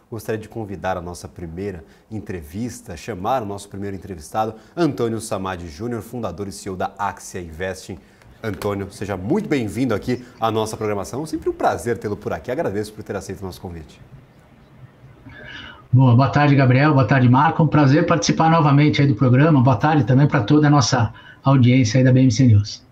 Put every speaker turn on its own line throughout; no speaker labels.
gostaria de convidar a nossa primeira entrevista, chamar o nosso primeiro entrevistado, Antônio Samad Júnior, fundador e CEO da Axia Investing. Antônio, seja muito bem-vindo aqui à nossa programação. Sempre um prazer tê-lo por aqui. Agradeço por ter aceito o nosso convite.
Boa tarde, Gabriel. Boa tarde, Marco. Um prazer participar novamente aí do programa. Boa tarde também para toda a nossa audiência aí da BMC News.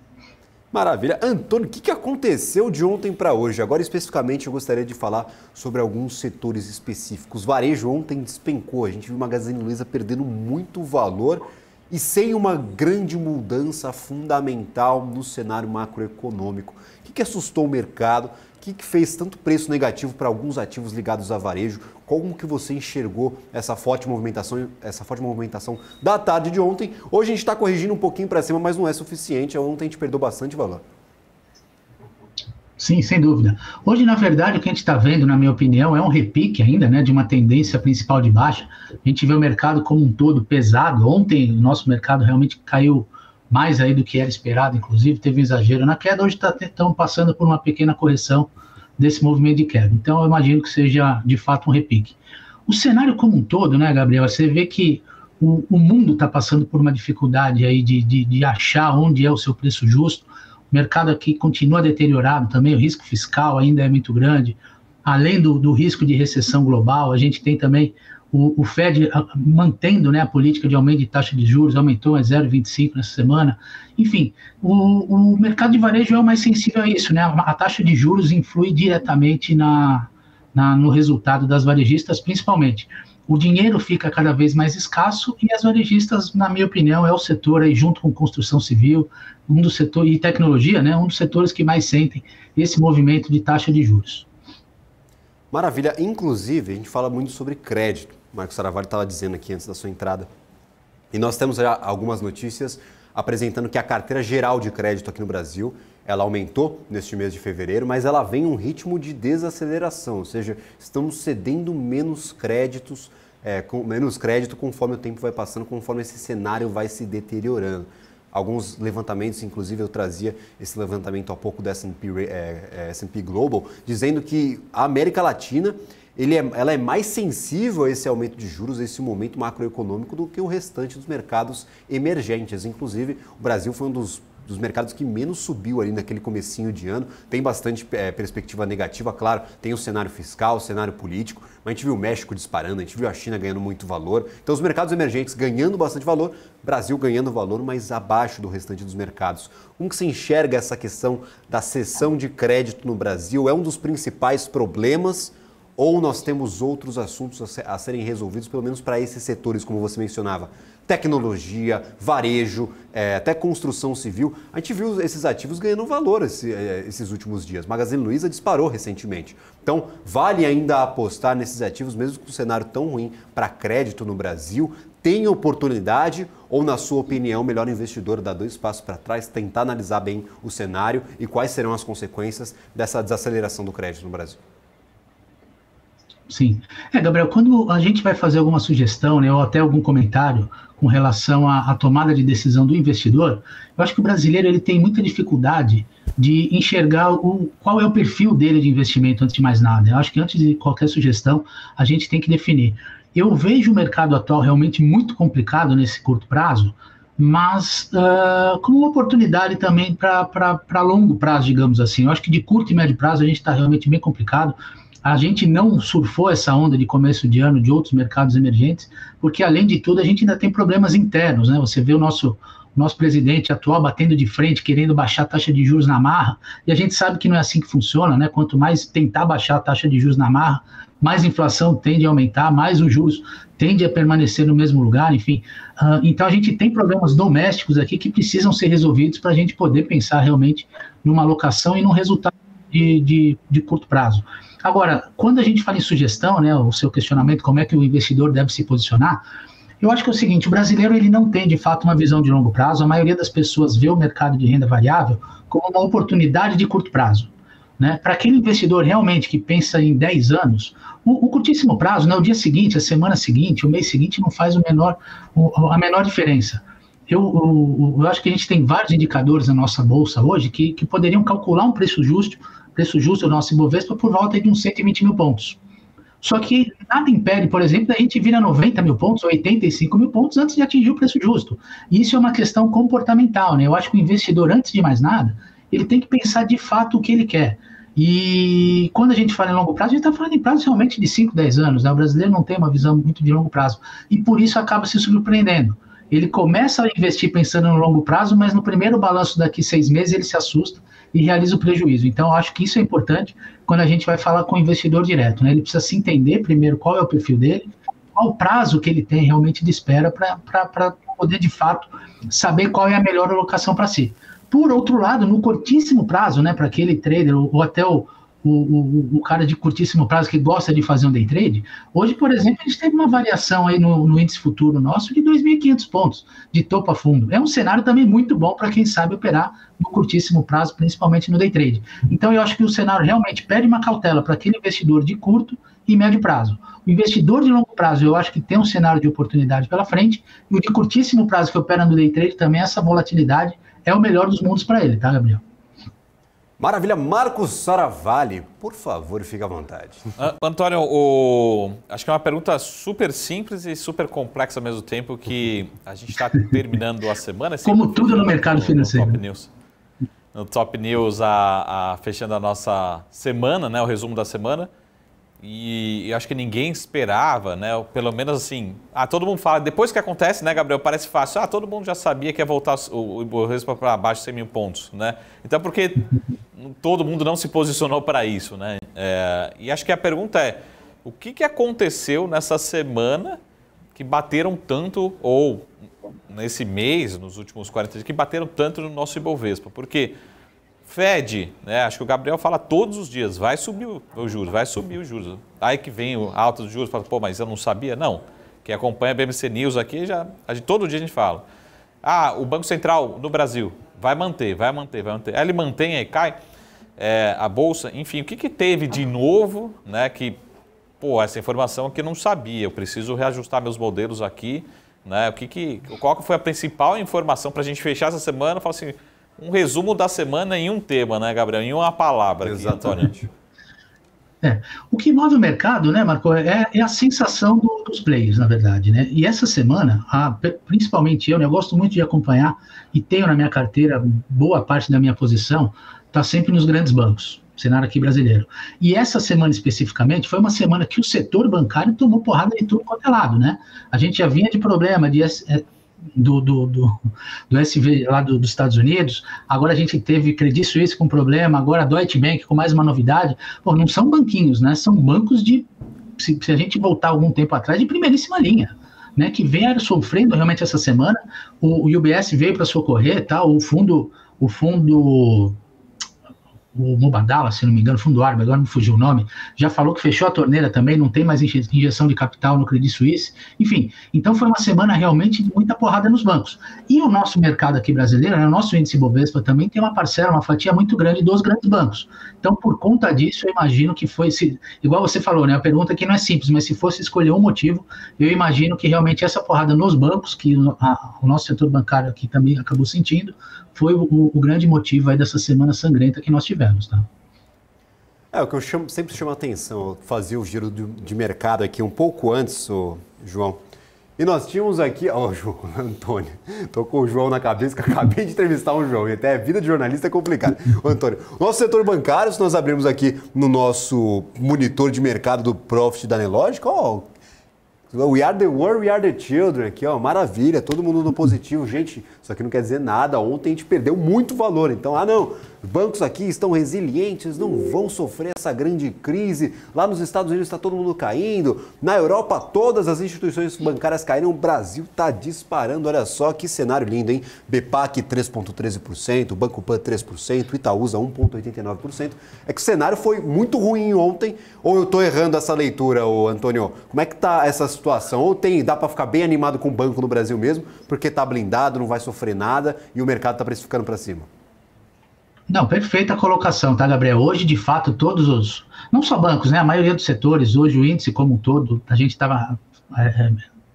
Maravilha. Antônio, o que aconteceu de ontem para hoje? Agora, especificamente, eu gostaria de falar sobre alguns setores específicos. Varejo ontem despencou. A gente viu uma Magazine Luiza perdendo muito valor e sem uma grande mudança fundamental no cenário macroeconômico. O que assustou o mercado? O que fez tanto preço negativo para alguns ativos ligados a varejo? Como que você enxergou essa forte movimentação da tarde de ontem? Hoje a gente está corrigindo um pouquinho para cima, mas não é suficiente. Ontem a gente perdeu bastante valor.
Sim, sem dúvida. Hoje, na verdade, o que a gente está vendo, na minha opinião, é um repique ainda, né, de uma tendência principal de baixa. A gente vê o mercado como um todo pesado. Ontem, o nosso mercado realmente caiu mais aí do que era esperado, inclusive, teve um exagero na queda. Hoje estamos passando por uma pequena correção desse movimento de queda. Então, eu imagino que seja, de fato, um repique. O cenário como um todo, né, Gabriel, você vê que o mundo está passando por uma dificuldade aí de achar onde é o seu preço justo. O mercado aqui continua deteriorado também, o risco fiscal ainda é muito grande. Além do risco de recessão global, a gente tem também o Fed mantendo, né, a política de aumento de taxa de juros, aumentou a 0,25 nessa semana. Enfim, o mercado de varejo é o mais sensível a isso, né? A taxa de juros influi diretamente no resultado das varejistas, principalmente. O dinheiro fica cada vez mais escasso e as varejistas, na minha opinião, é o setor aí, junto com construção civil, e tecnologia, né, um dos setores que mais sentem esse movimento de taxa de juros.
Maravilha. Inclusive, a gente fala muito sobre crédito. O Marco Saravari estava dizendo aqui antes da sua entrada. E nós temos já algumas notícias apresentando que a carteira geral de crédito aqui no Brasil, ela aumentou neste mês de fevereiro, mas ela vem em um ritmo de desaceleração, ou seja, estamos cedendo menos crédito conforme o tempo vai passando, conforme esse cenário vai se deteriorando. Alguns levantamentos, inclusive eu trazia esse levantamento há pouco da S&P Global, dizendo que a América Latina ela é mais sensível a esse aumento de juros, a esse momento macroeconômico, do que o restante dos mercados emergentes. Inclusive, o Brasil foi um dos mercados que menos subiu ali naquele comecinho de ano. Tem bastante perspectiva negativa, claro, tem o cenário fiscal, o cenário político, mas a gente viu o México disparando, a gente viu a China ganhando muito valor. Então os mercados emergentes ganhando bastante valor, Brasil ganhando valor, mas abaixo do restante dos mercados. Como que você enxerga essa questão da cessão de crédito no Brasil? É um dos principais problemas ou nós temos outros assuntos a serem resolvidos, pelo menos para esses setores, como você mencionava? Tecnologia, varejo, até construção civil. A gente viu esses ativos ganhando valor esses últimos dias. Magazine Luiza disparou recentemente. Então, vale ainda apostar nesses ativos, mesmo com um cenário tão ruim para crédito no Brasil? Tem oportunidade ou, na sua opinião, o melhor investidor dar 2 passos para trás, tentar analisar bem o cenário e quais serão as consequências dessa desaceleração do crédito no Brasil?
Sim. Gabriel, quando a gente vai fazer alguma sugestão, né, ou até algum comentário com relação à tomada de decisão do investidor, eu acho que o brasileiro ele tem muita dificuldade de enxergar qual é o perfil dele de investimento, antes de mais nada. Eu acho que antes de qualquer sugestão, a gente tem que definir. Eu vejo o mercado atual realmente muito complicado nesse curto prazo, mas como uma oportunidade também para longo prazo, digamos assim. Eu acho que de curto e médio prazo a gente está realmente bem complicado. A gente não surfou essa onda de começo de ano de outros mercados emergentes, porque, além de tudo, a gente ainda tem problemas internos, né? Você vê o nosso presidente atual batendo de frente, querendo baixar a taxa de juros na marra, e a gente sabe que não é assim que funciona, né? Quanto mais tentar baixar a taxa de juros na marra, mais a inflação tende a aumentar, mais os juros tende a permanecer no mesmo lugar, enfim. Então, a gente tem problemas domésticos aqui que precisam ser resolvidos para a gente poder pensar realmente numa alocação e num resultado de curto prazo. Agora, quando a gente fala em sugestão, né, o seu questionamento, como é que o investidor deve se posicionar, eu acho que é o seguinte: o brasileiro ele não tem, de fato, uma visão de longo prazo. A maioria das pessoas vê o mercado de renda variável como uma oportunidade de curto prazo, né? Para aquele investidor realmente que pensa em 10 anos, o curtíssimo prazo, né, o dia seguinte, a semana seguinte, o mês seguinte não faz a menor diferença. Eu acho que a gente tem vários indicadores na nossa bolsa hoje que poderiam calcular um preço justo do nosso Ibovespa por volta de uns 120 mil pontos. Só que nada impede, por exemplo, da gente vir a 90 mil pontos, 85 mil pontos antes de atingir o preço justo. E isso é uma questão comportamental, né? Eu acho que o investidor, antes de mais nada, ele tem que pensar de fato o que ele quer. E quando a gente fala em longo prazo, a gente está falando em prazo realmente de 5, 10 anos, né? O brasileiro não tem uma visão muito de longo prazo. E por isso acaba se surpreendendo. Ele começa a investir pensando no longo prazo, mas no primeiro balanço daqui 6 meses ele se assusta e realiza o prejuízo. Então, eu acho que isso é importante quando a gente vai falar com o investidor direto, né? Ele precisa se entender primeiro qual é o perfil dele, qual o prazo que ele tem realmente de espera para poder, de fato, saber qual é a melhor alocação para si. Por outro lado, no curtíssimo prazo, né, para aquele trader ou até o cara de curtíssimo prazo que gosta de fazer um day trade, hoje, por exemplo, a gente teve uma variação aí no índice futuro nosso de 2.500 pontos, de topo a fundo. É um cenário também muito bom para quem sabe operar no curtíssimo prazo, principalmente no day trade. Então, eu acho que o cenário realmente pede uma cautela para aquele investidor de curto e médio prazo. O investidor de longo prazo, eu acho que tem um cenário de oportunidade pela frente, e o de curtíssimo prazo que opera no day trade também, essa volatilidade é o melhor dos mundos para ele, tá, Gabriel?
Maravilha. Marcos Saravalli, por favor, fique à vontade.
Antônio, acho que é uma pergunta super simples e super complexa ao mesmo tempo, que a gente está terminando a semana.
Como tudo no mercado financeiro.
No Top News, fechando a nossa semana, né, o resumo da semana. E eu acho que ninguém esperava, né? Pelo menos assim, todo mundo fala, depois que acontece, né, Gabriel, parece fácil, todo mundo já sabia que ia voltar o Ibovespa para baixo de 100 mil pontos, né? Então, porque todo mundo não se posicionou para isso, né? E acho que a pergunta é, o que aconteceu nessa semana que bateram tanto, ou nesse mês, nos últimos 40 dias, que bateram tanto no nosso Ibovespa? Porque Fed, né? Acho que o Gabriel fala todos os dias, vai subir os juros, vai subir os juros. Aí que vem o alto dos juros, fala, pô, mas eu não sabia? Não. Quem acompanha a BMC News aqui, todo dia a gente fala. O Banco Central no Brasil vai manter. Aí ele mantém, aí cai a Bolsa. Enfim, o que teve de novo, né? Que, pô, essa informação aqui eu não sabia, eu preciso reajustar meus modelos aqui, né? Qual foi a principal informação para a gente fechar essa semana? Fala assim, um resumo da semana em um tema, né, Gabriel? Em uma palavra.
Exatamente.
Aqui, o que move o mercado, né, Marco, é a sensação dos players, na verdade, né? E essa semana, principalmente eu gosto muito de acompanhar e tenho na minha carteira boa parte da minha posição, está sempre nos grandes bancos, cenário aqui brasileiro. E essa semana especificamente foi uma semana que o setor bancário tomou porrada de tudo quanto é lado, né? A gente já vinha de problema do SV lá dos Estados Unidos, agora a gente teve Credit Suisse com problema, agora a Deutsche Bank com mais uma novidade. Pô, não são banquinhos, né? São bancos se a gente voltar algum tempo atrás, de primeiríssima linha, né? Que vem sofrendo realmente essa semana. O UBS veio para socorrer, tá? O Mubadala, se não me engano, Fundo Árabe, agora me fugiu o nome, já falou que fechou a torneira também, não tem mais injeção de capital no Credit Suisse. Enfim, então foi uma semana realmente de muita porrada nos bancos. E o nosso mercado aqui brasileiro, né, o nosso índice Bovespa também tem uma parcela, uma fatia muito grande dos grandes bancos. Então, por conta disso, eu imagino que foi, igual você falou, né, a pergunta aqui não é simples, mas se fosse escolher um motivo, eu imagino que realmente essa porrada nos bancos, que o nosso setor bancário aqui também acabou sentindo, foi o grande motivo aí dessa semana sangrenta que nós tivemos, tá?
O que eu sempre chamo a atenção, eu fazia o giro de mercado aqui um pouco antes, João, e nós tínhamos aqui, João, Antônio, tô com o João na cabeça, que acabei de entrevistar um João, e até a vida de jornalista é complicada. Antônio, nosso setor bancário, se nós abrirmos aqui no nosso monitor de mercado do Profit da Nelogica, we are the world, we are the children, aqui, maravilha, todo mundo no positivo. Gente, isso aqui não quer dizer nada, ontem a gente perdeu muito valor, então, não, os bancos aqui estão resilientes, não vão sofrer essa grande crise, lá nos Estados Unidos está todo mundo caindo, na Europa todas as instituições bancárias caíram, o Brasil está disparando, olha só que cenário lindo, hein? BPAC 3,13%, Banco Pan 3%, Itaúsa 1,89%, é que o cenário foi muito ruim ontem, ou eu estou errando essa leitura, Antônio? Como é que está essa situação? Ou dá para ficar bem animado com o banco no Brasil mesmo, porque está blindado, não vai sofrer nada e o mercado está precificando para cima?
Não, perfeita a colocação, tá, Gabriel? Hoje, de fato, não só bancos, né? A maioria dos setores, hoje o índice como um todo, a gente estava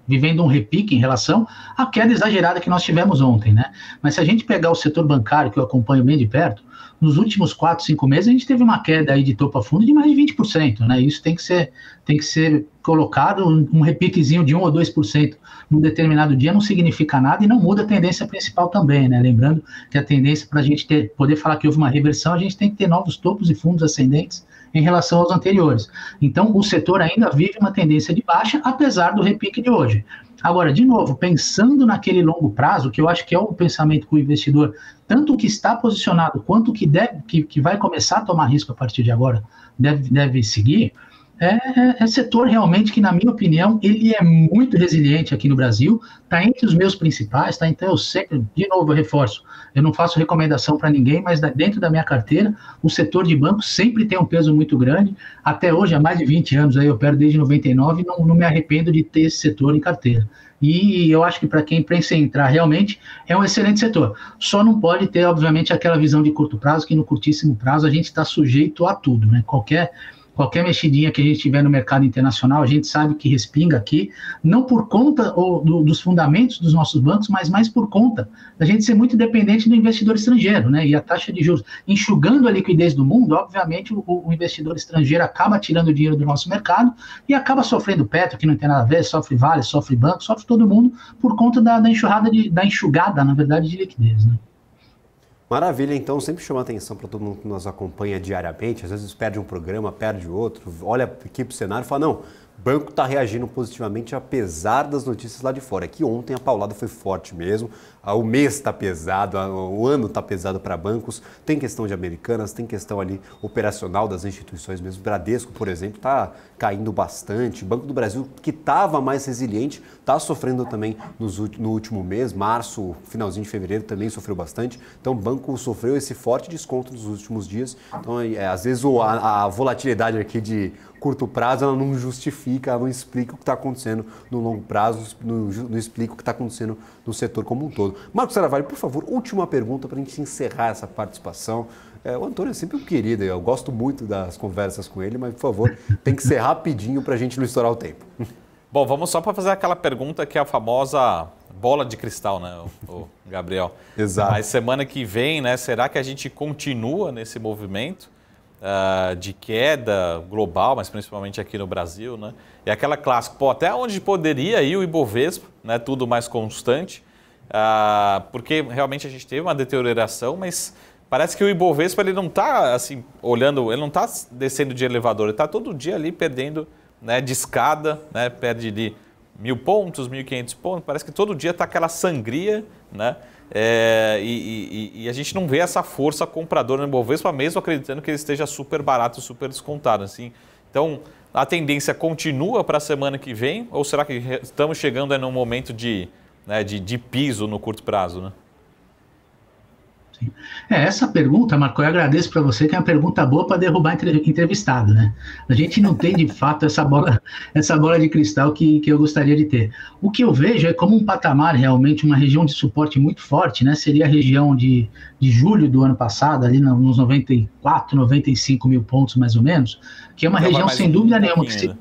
vivendo um repique em relação à queda exagerada que nós tivemos ontem, né? Mas se a gente pegar o setor bancário, que eu acompanho bem de perto, nos últimos 4, 5 meses a gente teve uma queda aí de topo a fundo de mais de 20%, né? Isso tem que ser colocado, um repiquezinho de 1 ou 2% num determinado dia não significa nada e não muda a tendência principal também, né? Lembrando que a tendência para a gente poder falar que houve uma reversão, a gente tem que ter novos topos e fundos ascendentes em relação aos anteriores. Então, o setor ainda vive uma tendência de baixa, apesar do repique de hoje. Agora, de novo, pensando naquele longo prazo, que eu acho que é o pensamento que o investidor, tanto o que está posicionado, quanto o que vai começar a tomar risco a partir de agora, deve seguir, é setor realmente que, na minha opinião, ele é muito resiliente aqui no Brasil, está entre os meus principais, tá? Então eu sempre, de novo, eu reforço, eu não faço recomendação para ninguém, mas dentro da minha carteira, o setor de bancos sempre tem um peso muito grande, até hoje, há mais de 20 anos, aí eu opero desde 99, não me arrependo de ter esse setor em carteira. E eu acho que para quem pensa em entrar realmente, é um excelente setor. Só não pode ter, obviamente, aquela visão de curto prazo, que no curtíssimo prazo a gente está sujeito a tudo, né? Qualquer mexidinha que a gente tiver no mercado internacional, a gente sabe que respinga aqui, não por conta dos fundamentos dos nossos bancos, mas mais por conta da gente ser muito dependente do investidor estrangeiro, né? E a taxa de juros enxugando a liquidez do mundo, obviamente o investidor estrangeiro acaba tirando dinheiro do nosso mercado e acaba sofrendo Petro, que não tem nada a ver, sofre Vale, sofre banco, sofre todo mundo por conta da enxugada, na verdade, de liquidez, né?
Maravilha, então sempre chama atenção para todo mundo que nos acompanha diariamente, às vezes perde um programa, perde outro, olha aqui para o cenário e fala, não, o banco está reagindo positivamente apesar das notícias lá de fora. É que ontem a paulada foi forte mesmo, o mês está pesado, o ano está pesado para bancos, tem questão de Americanas, tem questão ali operacional das instituições mesmo. O Bradesco, por exemplo, está caindo bastante, o Banco do Brasil, que estava mais resiliente, está sofrendo também no último mês, março, finalzinho de fevereiro também sofreu bastante, então o banco sofreu esse forte desconto nos últimos dias, então às vezes a volatilidade aqui de curto prazo, ela não justifica, ela não explica o que está acontecendo no longo prazo, não explica o que está acontecendo no setor como um todo. Marcos Saravari, por favor, última pergunta para a gente encerrar essa participação. O Antônio é sempre um querido, eu gosto muito das conversas com ele, mas, por favor, tem que ser rapidinho para a gente não estourar o tempo.
Bom, vamos só para fazer aquela pergunta que é a famosa bola de cristal, né, o Gabriel?
Exato.
Mas semana que vem, né, será que a gente continua nesse movimento de queda global, mas principalmente aqui no Brasil, né? É aquela clássica, até onde poderia ir o Ibovespa, né, tudo mais constante, porque realmente a gente teve uma deterioração, mas parece que o Ibovespa ele não está assim, olhando, ele não está descendo de elevador, ele está todo dia ali perdendo, né, de escada, né, perde de 1.000 pontos, 1.500 pontos, parece que todo dia está aquela sangria, né? E a gente não vê essa força compradora no Ibovespa, mesmo acreditando que ele esteja super barato, super descontado. Assim. Então, a tendência continua para a semana que vem? Ou será que estamos chegando num momento de piso no curto prazo? Né?
Essa pergunta, Marco, eu agradeço para você, que é uma pergunta boa para derrubar entrevistado, né? A gente não tem, de fato, essa bola de cristal que eu gostaria de ter. O que eu vejo é como um patamar, realmente, uma região de suporte muito forte, né? Seria a região de julho do ano passado, ali nos 94, 95 mil pontos, mais ou menos, que é uma região, sem dúvida nenhuma, que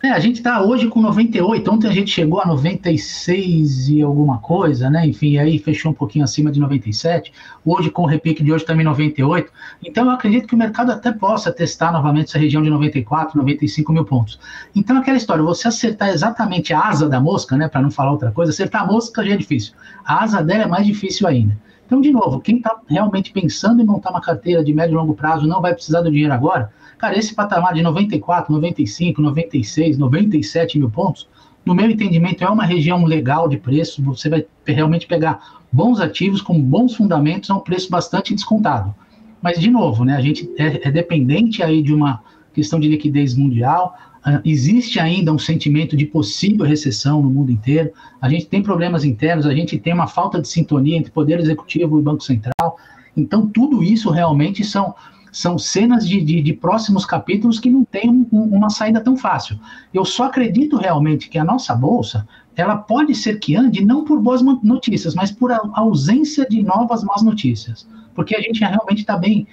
a gente está hoje com 98, ontem a gente chegou a 96 e alguma coisa, né? Enfim, aí fechou um pouquinho acima de 97, hoje com o repique de hoje também 98, então eu acredito que o mercado até possa testar novamente essa região de 94, 95 mil pontos. Então aquela história, você acertar exatamente a asa da mosca, né? Para não falar outra coisa, acertar a mosca já é difícil, a asa dela é mais difícil ainda. Então, de novo, quem está realmente pensando em montar uma carteira de médio e longo prazo, não vai precisar do dinheiro agora, cara, esse patamar de 94, 95, 96, 97 mil pontos, no meu entendimento, é uma região legal de preço, você vai realmente pegar bons ativos com bons fundamentos a um preço bastante descontado. Mas, de novo, né, a gente é dependente aí de uma questão de liquidez mundial, existe ainda um sentimento de possível recessão no mundo inteiro, a gente tem problemas internos, a gente tem uma falta de sintonia entre Poder Executivo e Banco Central, então tudo isso realmente são cenas de próximos capítulos que não tem uma saída tão fácil. Eu só acredito realmente que a nossa Bolsa, ela pode ser que ande não por boas notícias, mas por ausência de novas más notícias. Porque a gente realmente está bem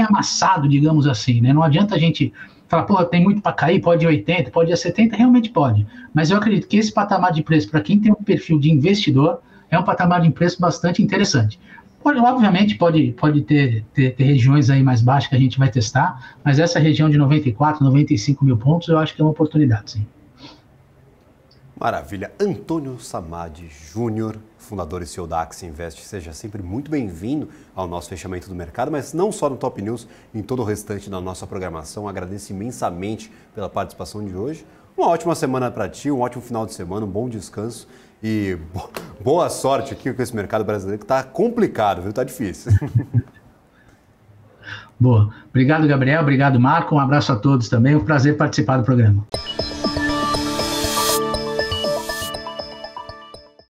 amassado, digamos assim, né? Não adianta a gente Fala, pô, tem muito para cair, pode ir 80, pode ir a 70, realmente pode. Mas eu acredito que esse patamar de preço, para quem tem um perfil de investidor, é um patamar de preço bastante interessante. Obviamente, pode ter regiões aí mais baixas que a gente vai testar, mas essa região de 94, 95 mil pontos, eu acho que é uma oportunidade, sim.
Maravilha. Antônio Samadi Júnior, fundador e CEO da Axie Invest, seja sempre muito bem-vindo ao nosso fechamento do mercado, mas não só no Top News, em todo o restante da nossa programação. Agradeço imensamente pela participação de hoje. Uma ótima semana para ti, um ótimo final de semana, um bom descanso e boa sorte aqui com esse mercado brasileiro que está complicado, viu? Está difícil.
Boa. Obrigado, Gabriel. Obrigado, Marco. Um abraço a todos também. Um prazer participar do programa.